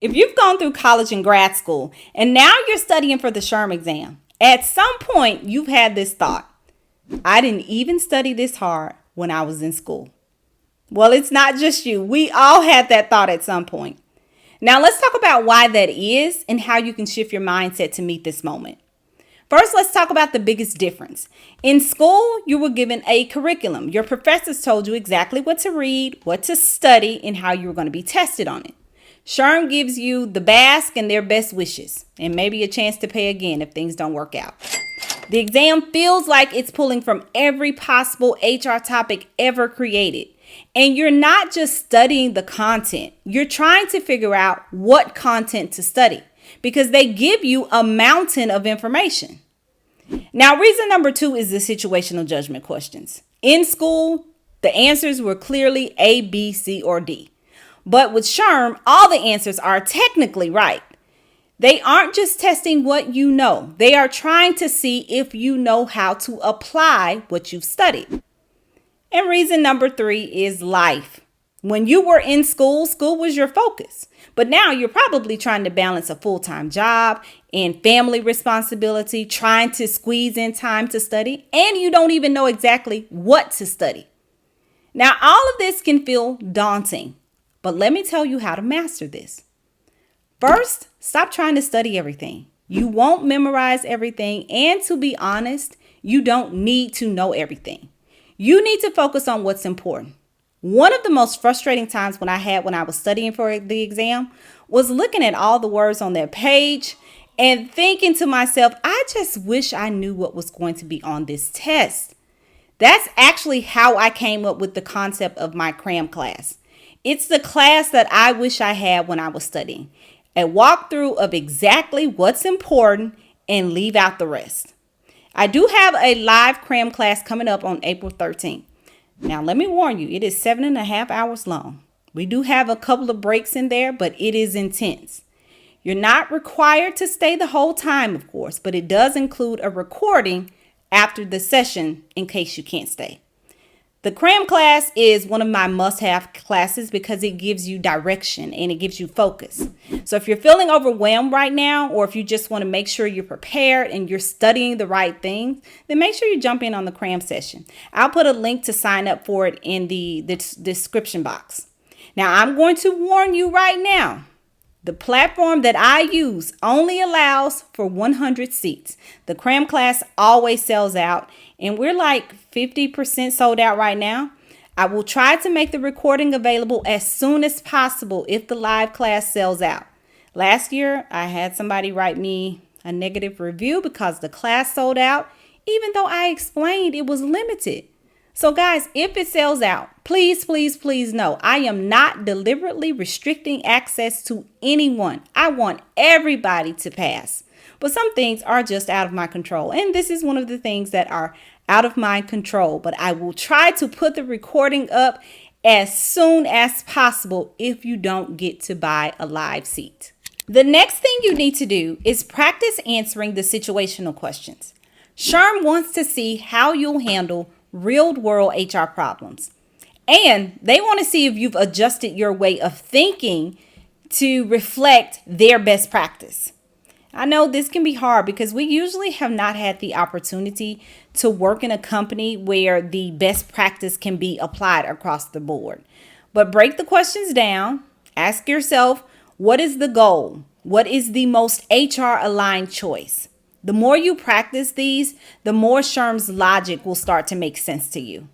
If you've gone through college and grad school and now you're studying for the SHRM exam, at some point you've had this thought, I didn't even study this hard when I was in school. Well, it's not just you. We all had that thought at some point. Now let's talk about why that is and how you can shift your mindset to meet this moment. First, let's talk about the biggest difference. In school, you were given a curriculum. Your professors told you exactly what to read, what to study, and how you were going to be tested on it. SHRM gives you the basque and their best wishes, and maybe a chance to pay again if things don't work out. The exam feels like it's pulling from every possible HR topic ever created. And you're not just studying the content. You're trying to figure out what content to study because they give you a mountain of information. Now, reason number 2 is the situational judgment questions. In school, the answers were clearly A, B, C, or D. But with SHRM, all the answers are technically right. They aren't just testing what you know. They are trying to see if you know how to apply what you've studied. And reason number 3 is life. When you were in school, school was your focus. But now you're probably trying to balance a full-time job and family responsibility, trying to squeeze in time to study, and you don't even know exactly what to study. Now, all of this can feel daunting, but let me tell you how to master this. First, stop trying to study everything. You won't memorize everything, and to be honest, you don't need to know everything. You need to focus on what's important. One of the most frustrating times when I was studying for the exam was looking at all the words on that page and thinking to myself, I just wish I knew what was going to be on this test. That's actually how I came up with the concept of my cram class. It's the class that I wish I had when I was studying. A walkthrough of exactly what's important and leave out the rest. I do have a live cram class coming up on April 13th. Now, let me warn you, it is 7.5 hours long. We do have a couple of breaks in there, but it is intense. You're not required to stay the whole time, of course, but it does include a recording after the session in case you can't stay. The cram class is one of my must-have classes because it gives you direction and it gives you focus. So if you're feeling overwhelmed right now, or if you just want to make sure you're prepared and you're studying the right things, then make sure you jump in on the cram session. I'll put a link to sign up for it in the description box. Now, I'm going to warn you right now. The platform that I use only allows for 100 seats. The cram class always sells out, and we're like 50% sold out right now. I will try to make the recording available as soon as possible if the live class sells out. Last year, I had somebody write me a negative review because the class sold out, even though I explained it was limited. So guys, if it sells out, please, please, please know I am not deliberately restricting access to anyone. I want everybody to pass. But some things are just out of my control. And this is one of the things that are out of my control. But I will try to put the recording up as soon as possible if you don't get to buy a live seat. The next thing you need to do is practice answering the situational questions. SHRM wants to see how you'll handle real-world HR problems. And they want to see if you've adjusted your way of thinking to reflect their best practice. I know this can be hard because we usually have not had the opportunity to work in a company where the best practice can be applied across the board. But break the questions down. Ask yourself, what is the goal? What is the most HR aligned choice? The more you practice these, the more SHRM's logic will start to make sense to you.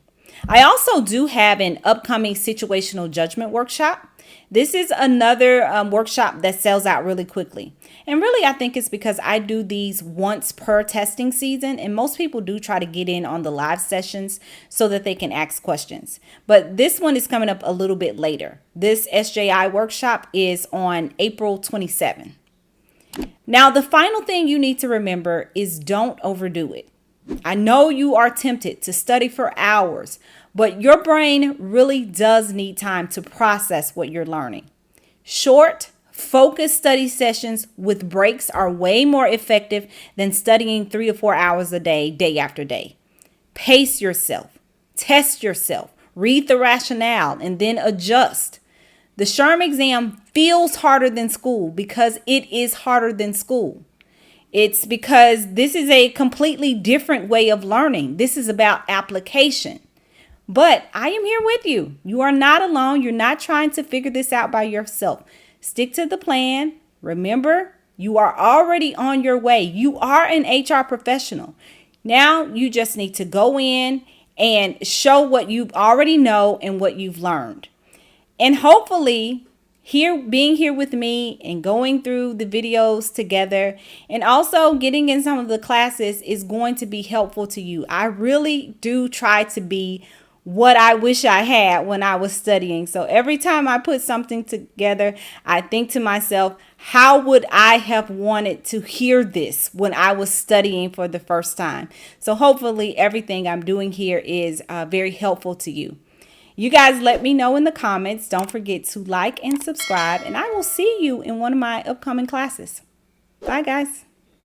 I also do have an upcoming situational judgment workshop. This is another workshop that sells out really quickly. And really, I think it's because I do these once per testing season, and most people do try to get in on the live sessions so that they can ask questions. But this one is coming up a little bit later. This SJI workshop is on April 27th. Now, the final thing you need to remember is don't overdo it. I know you are tempted to study for hours, but your brain really does need time to process what you're learning. Short, focused study sessions with breaks are way more effective than studying 3 to 4 hours a day, day after day. Pace yourself, test yourself, read the rationale, and then adjust. The SHRM exam feels harder than school because it is harder than school. It's because this is a completely different way of learning. This is about application. But I am here with you. You are not alone. You're not trying to figure this out by yourself. Stick to the plan. Remember, you are already on your way. You are an HR professional. Now you just need to go in and show what you already know and what you've learned. And hopefully, being here with me and going through the videos together and also getting in some of the classes is going to be helpful to you. I really do try to be what I wish I had when I was studying. So every time I put something together, I think to myself, how would I have wanted to hear this when I was studying for the first time? So hopefully everything I'm doing here is very helpful to you. You guys let me know in the comments. Don't forget to like and subscribe, and I will see you in one of my upcoming classes. Bye, guys.